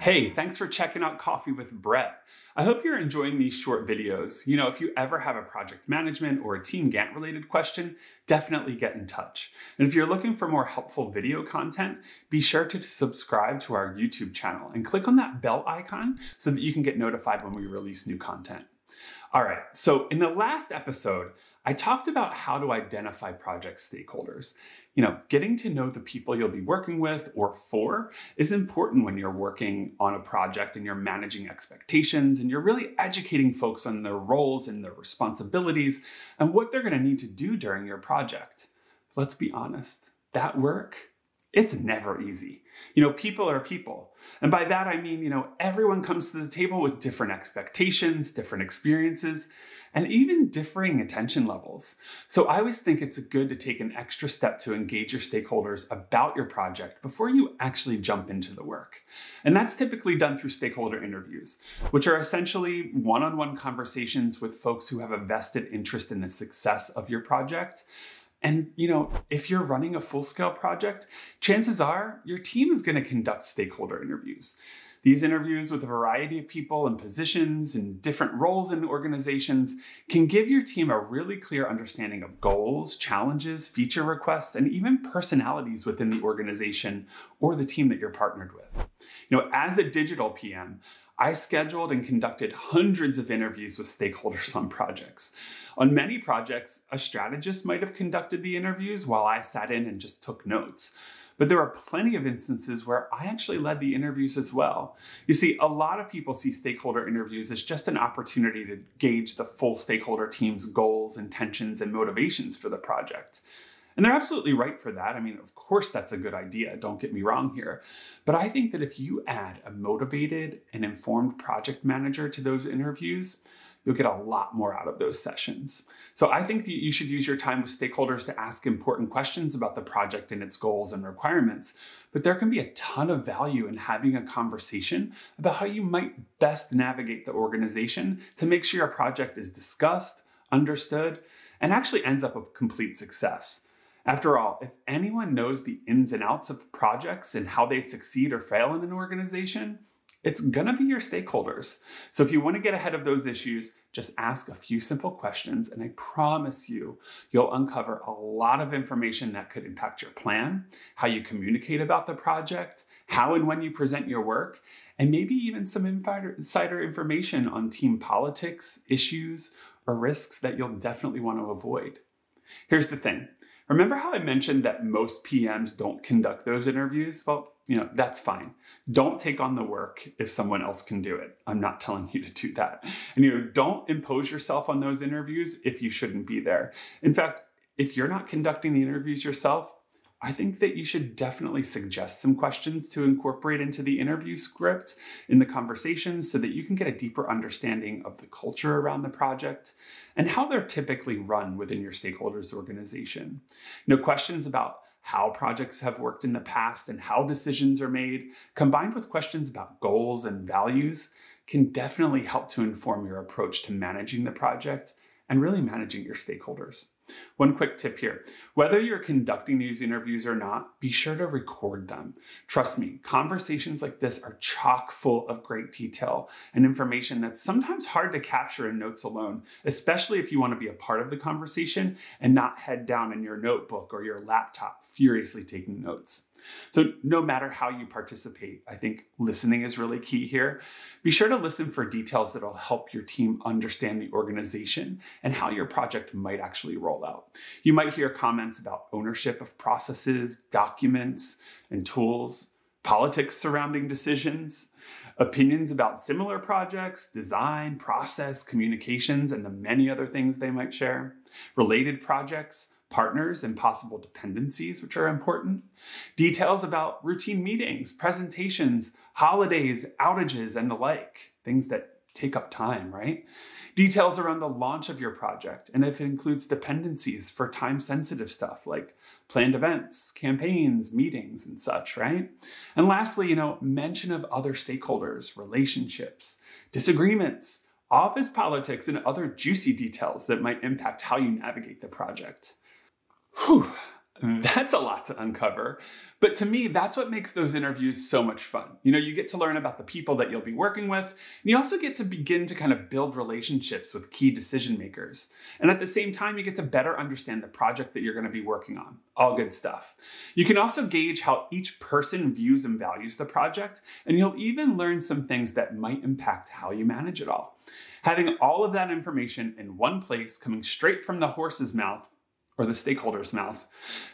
Hey, thanks for checking out Coffee with Brett. I hope you're enjoying these short videos. If you ever have a project management or a TeamGantt related question, definitely get in touch. And if you're looking for more helpful video content, be sure to subscribe to our YouTube channel and click on that bell icon so that you can get notified when we release new content. All right, so in the last episode, I talked about how to identify project stakeholders. Getting to know the people you'll be working with or for is important when you're working on a project and you're managing expectations and you're really educating folks on their roles and their responsibilities and what they're going to need to do during your project. Let's be honest, that work, it's never easy. People are people. And by that, I mean, everyone comes to the table with different expectations, different experiences, and even differing attention levels. So I always think it's good to take an extra step to engage your stakeholders about your project before you actually jump into the work. And that's typically done through stakeholder interviews, which are essentially one-on-one conversations with folks who have a vested interest in the success of your project. And, if you're running a full-scale project, chances are your team is going to conduct stakeholder interviews. These interviews with a variety of people and positions and different roles in organizations can give your team a really clear understanding of goals, challenges, feature requests, and even personalities within the organization or the team that you're partnered with. As a digital PM, I scheduled and conducted hundreds of interviews with stakeholders on projects. On many projects, a strategist might have conducted the interviews while I sat in and just took notes. But there are plenty of instances where I actually led the interviews as well. You see, a lot of people see stakeholder interviews as just an opportunity to gauge the full stakeholder team's goals, intentions, and motivations for the project. And they're absolutely right for that. I mean, of course, that's a good idea. Don't get me wrong here. But I think that if you add a motivated and informed project manager to those interviews, you'll get a lot more out of those sessions. So I think that you should use your time with stakeholders to ask important questions about the project and its goals and requirements. But there can be a ton of value in having a conversation about how you might best navigate the organization to make sure your project is discussed, understood, and actually ends up a complete success. After all, if anyone knows the ins and outs of projects and how they succeed or fail in an organization, it's gonna be your stakeholders. So if you want to get ahead of those issues, just ask a few simple questions, and I promise you'll uncover a lot of information that could impact your plan, how you communicate about the project, how and when you present your work, and maybe even some insider information on team politics, issues, or risks that you'll definitely want to avoid. Here's the thing. Remember how I mentioned that most PMs don't conduct those interviews? Well, that's fine. Don't take on the work if someone else can do it. I'm not telling you to do that. And don't impose yourself on those interviews if you shouldn't be there. In fact, if you're not conducting the interviews yourself, I think that you should definitely suggest some questions to incorporate into the interview script in the conversations so that you can get a deeper understanding of the culture around the project and how they're typically run within your stakeholders' organization. Questions about how projects have worked in the past and how decisions are made, combined with questions about goals and values, can definitely help to inform your approach to managing the project and really managing your stakeholders. One quick tip here. Whether you're conducting these interviews or not, be sure to record them. Trust me, conversations like this are chock full of great detail and information that's sometimes hard to capture in notes alone, especially if you want to be a part of the conversation and not head down in your notebook or your laptop furiously taking notes. So no matter how you participate, I think listening is really key here. Be sure to listen for details that will help your team understand the organization and how your project might actually roll out. You might hear comments about ownership of processes, documents, and tools, politics surrounding decisions, opinions about similar projects, design, process, communications, and the many other things they might share, related projects, partners, and possible dependencies, which are important, details about routine meetings, presentations, holidays, outages, and the like, things that take up time, right? Details around the launch of your project, and if it includes dependencies for time-sensitive stuff like planned events, campaigns, meetings, and such, right? And lastly, mention of other stakeholders, relationships, disagreements, office politics, and other juicy details that might impact how you navigate the project. Whew. That's a lot to uncover. But to me, that's what makes those interviews so much fun. You get to learn about the people that you'll be working with, and you also get to begin to kind of build relationships with key decision makers. And at the same time, you get to better understand the project that you're going to be working on. All good stuff. You can also gauge how each person views and values the project, and you'll even learn some things that might impact how you manage it all. Having all of that information in one place coming straight from the horse's mouth, or the stakeholder's mouth,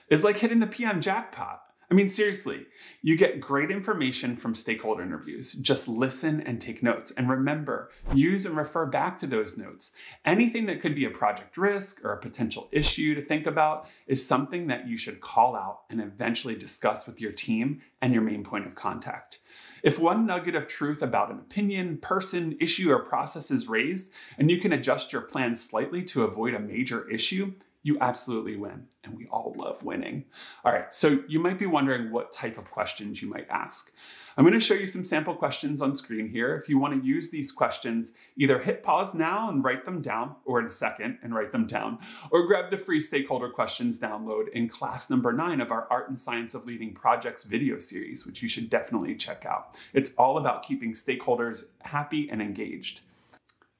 is like hitting the PM jackpot. I mean, seriously, you get great information from stakeholder interviews. Just listen and take notes. And remember, use and refer back to those notes. Anything that could be a project risk or a potential issue to think about is something that you should call out and eventually discuss with your team and your main point of contact. If one nugget of truth about an opinion, person, issue, or process is raised, and you can adjust your plan slightly to avoid a major issue, you absolutely win, and we all love winning. All right, so you might be wondering what type of questions you might ask. I'm going to show you some sample questions on screen here. If you want to use these questions, either hit pause now and write them down, or in a second and write them down, or grab the free stakeholder questions download in class number 9 of our Art and Science of Leading Projects video series, which you should definitely check out. It's all about keeping stakeholders happy and engaged.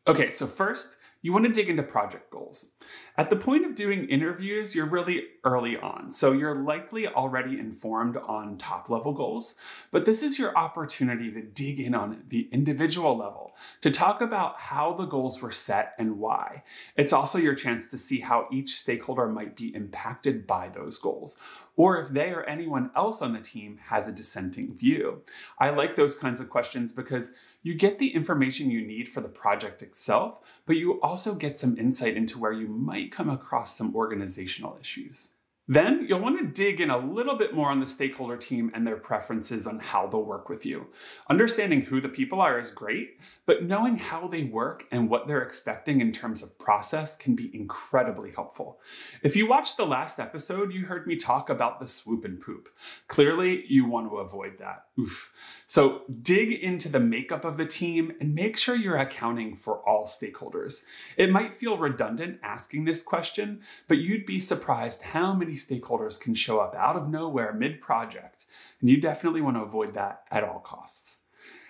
Okay, so first, you want to dig into project goals. At the point of doing interviews, you're really early on, so you're likely already informed on top-level goals, but this is your opportunity to dig in on the individual level, to talk about how the goals were set and why. It's also your chance to see how each stakeholder might be impacted by those goals, or if they or anyone else on the team has a dissenting view. I like those kinds of questions because you get the information you need for the project itself, but you also get some insight into where you might come across some organizational issues. Then you'll want to dig in a little bit more on the stakeholder team and their preferences on how they'll work with you. Understanding who the people are is great, but knowing how they work and what they're expecting in terms of process can be incredibly helpful. If you watched the last episode, you heard me talk about the swoop and poop. Clearly, you want to avoid that. Oof. So dig into the makeup of the team and make sure you're accounting for all stakeholders. It might feel redundant asking this question, but you'd be surprised how many stakeholders can show up out of nowhere mid-project, and you definitely want to avoid that at all costs.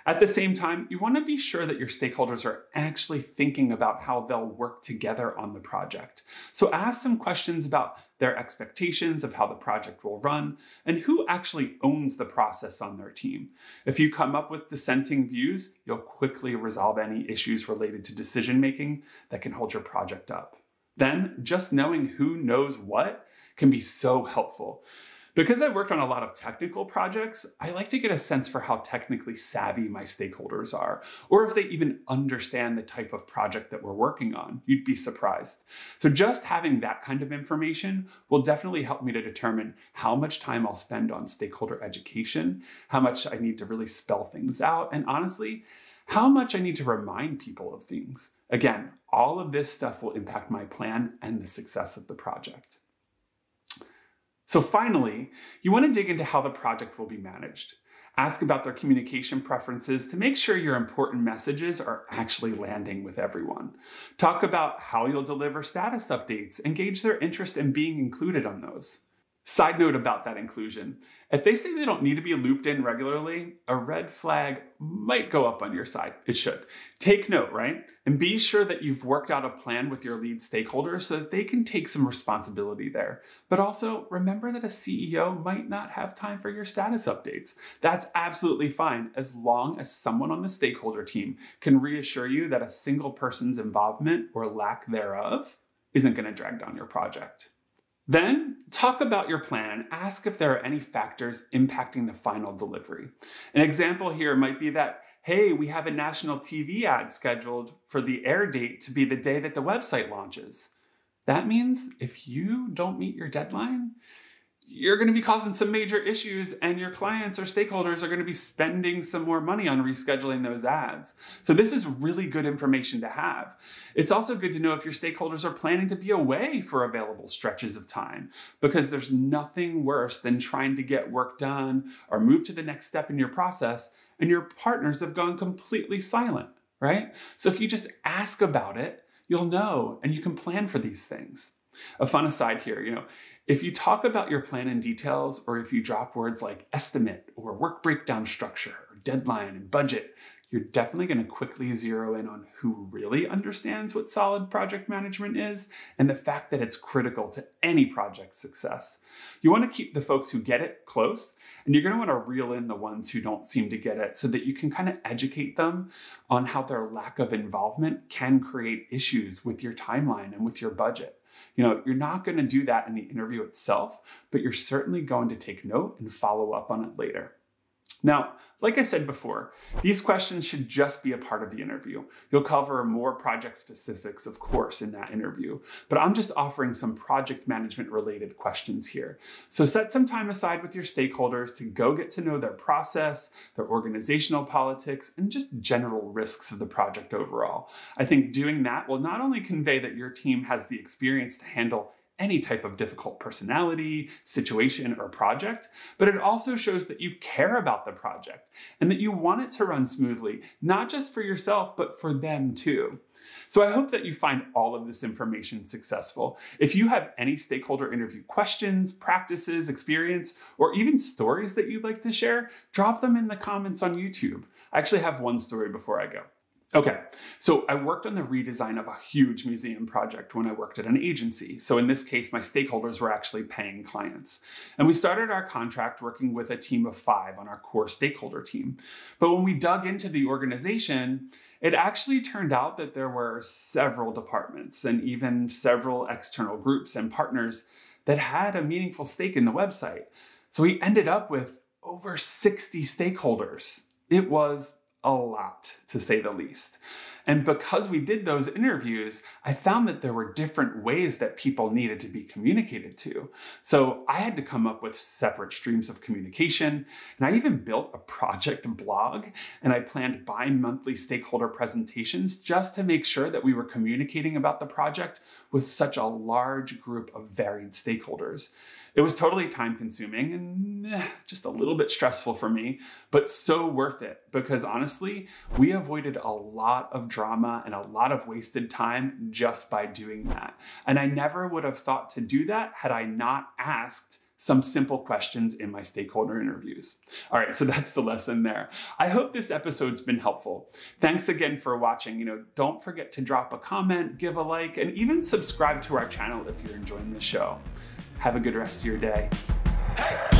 At the same time, you want to be sure that your stakeholders are actually thinking about how they'll work together on the project. So ask some questions about their expectations of how the project will run and who actually owns the process on their team. If you come up with dissenting views, you'll quickly resolve any issues related to decision-making that can hold your project up. Then, just knowing who knows what can be so helpful. Because I've worked on a lot of technical projects, I like to get a sense for how technically savvy my stakeholders are, or if they even understand the type of project that we're working on. You'd be surprised. So just having that kind of information will definitely help me to determine how much time I'll spend on stakeholder education, how much I need to really spell things out, and honestly, how much I need to remind people of things. Again, all of this stuff will impact my plan and the success of the project. So finally, you want to dig into how the project will be managed. Ask about their communication preferences to make sure your important messages are actually landing with everyone. Talk about how you'll deliver status updates and gauge their interest in being included on those. Side note about that inclusion. If they say they don't need to be looped in regularly, a red flag might go up on your side. It should. Take note, right? And be sure that you've worked out a plan with your lead stakeholders so that they can take some responsibility there. But also remember that a CEO might not have time for your status updates. That's absolutely fine as long as someone on the stakeholder team can reassure you that a single person's involvement or lack thereof isn't going to drag down your project. Then talk about your plan and ask if there are any factors impacting the final delivery. An example here might be that, hey, we have a national TV ad scheduled for the air date to be the day that the website launches. That means if you don't meet your deadline, you're going to be causing some major issues and your clients or stakeholders are going to be spending some more money on rescheduling those ads. So this is really good information to have. It's also good to know if your stakeholders are planning to be away for available stretches of time, because there's nothing worse than trying to get work done or move to the next step in your process and your partners have gone completely silent, right? So if you just ask about it, you'll know and you can plan for these things. A fun aside here, if you talk about your plan in details, or if you drop words like estimate or work breakdown structure or deadline and budget, you're definitely going to quickly zero in on who really understands what solid project management is and the fact that it's critical to any project's success. You want to keep the folks who get it close, and you're going to want to reel in the ones who don't seem to get it so that you can kind of educate them on how their lack of involvement can create issues with your timeline and with your budget. You're not going to do that in the interview itself, but you're certainly going to take note and follow up on it later. Now, like I said before, these questions should just be a part of the interview. You'll cover more project specifics, of course, in that interview, but I'm just offering some project management related questions here. So set some time aside with your stakeholders to go get to know their process, their organizational politics, and just general risks of the project overall. I think doing that will not only convey that your team has the experience to handle any type of difficult personality, situation, or project, but it also shows that you care about the project and that you want it to run smoothly, not just for yourself, but for them too. So I hope that you find all of this information successful. If you have any stakeholder interview questions, practices, experience, or even stories that you'd like to share, drop them in the comments on YouTube. I actually have one story before I go. Okay, so I worked on the redesign of a huge museum project when I worked at an agency. So in this case, my stakeholders were actually paying clients. And we started our contract working with a team of 5 on our core stakeholder team. But when we dug into the organization, it actually turned out that there were several departments and even several external groups and partners that had a meaningful stake in the website. So we ended up with over 60 stakeholders. It was a lot, to say the least. And because we did those interviews, I found that there were different ways that people needed to be communicated to. So I had to come up with separate streams of communication, and I even built a project blog, and I planned bi-monthly stakeholder presentations just to make sure that we were communicating about the project with such a large group of varied stakeholders. It was totally time consuming and just a little bit stressful for me, but so worth it because honestly, we avoided a lot of drama and a lot of wasted time just by doing that. And I never would have thought to do that had I not asked some simple questions in my stakeholder interviews. All right, so that's the lesson there. I hope this episode's been helpful. Thanks again for watching. Don't forget to drop a comment, give a like, and even subscribe to our channel if you're enjoying the show. Have a good rest of your day. Hey!